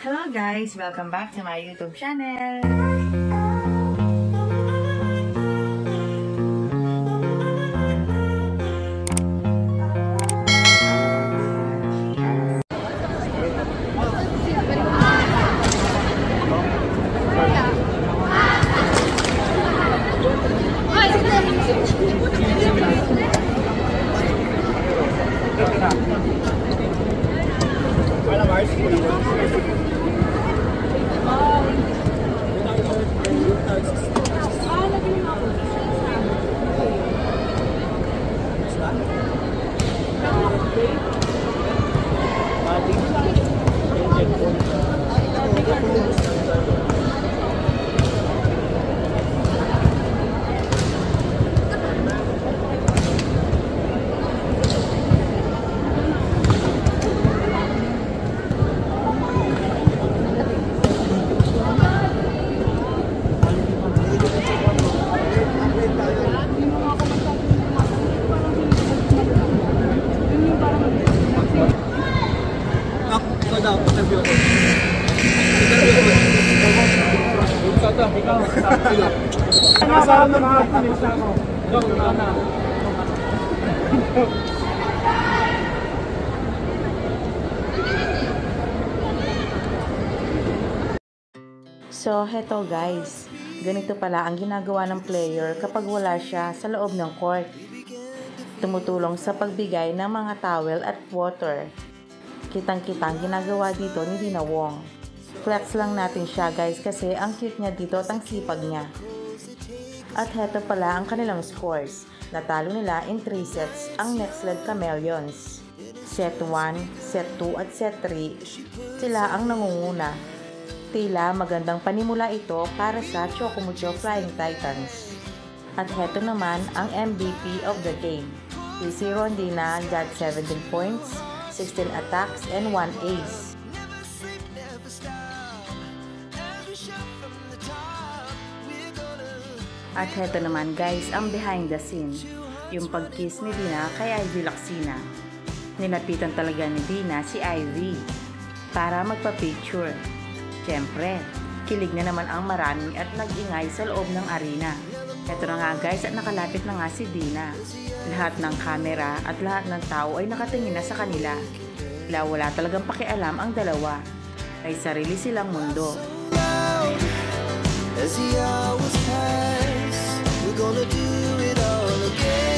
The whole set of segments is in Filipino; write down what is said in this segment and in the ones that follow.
Hello guys! Welcome back to my YouTube channel! So, heto guys, ganito pala ang ginagawa ng player kapag wala siya sa loob ng court. Tumutulong sa pagbigay ng mga towel at water. Kitang-kitang ginagawa dito ni Dina Wong. Flex lang natin siya guys kasi ang cute niya dito at ang sipag niya. At heto pala ang kanilang scores. Natalo nila in 3 sets ang Nextled Chameleons. Set 1, Set 2 at Set 3, sila ang nangunguna. Tila magandang panimula ito para sa Chocomucho Flying Titans. At heto naman ang MVP of the game. Si Rondina got 17 points, 16 attacks, and 1 ace. At heto naman guys ang behind the scene. Yung pag-kiss ni Dina kay Ivy Laxina. Nilapitan talaga ni Dina si Ivy para magpa-picture. Siyempre, kilig na naman ang marami at nag-ingay sa loob ng arena. Ito na nga guys at nakalapit na nga si Dina. Lahat ng camera at lahat ng tao ay nakatingin na sa kanila. Wala talagang pakialam ang dalawa. Ay sarili silang mundo. As the hours pass, we're gonna do it all again.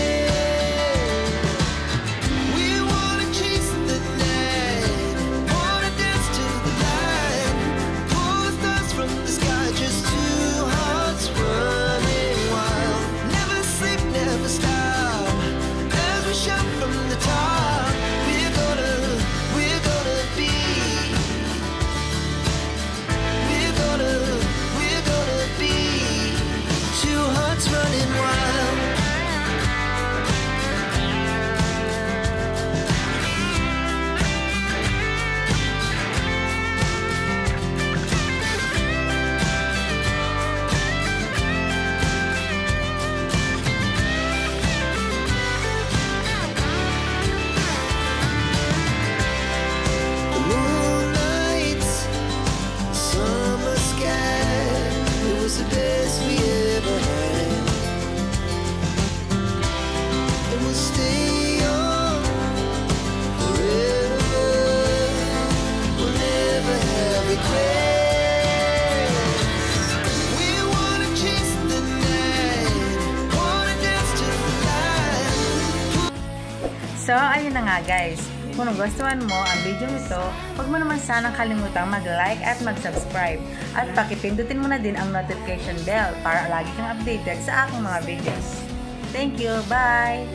So, ayun na nga guys. Kung nagustuhan mo ang video nito, huwag mo naman sanang kalimutang mag-like at mag-subscribe. At pakipindutin mo na din ang notification bell para lagi kang updated sa aking mga videos. Thank you! Bye!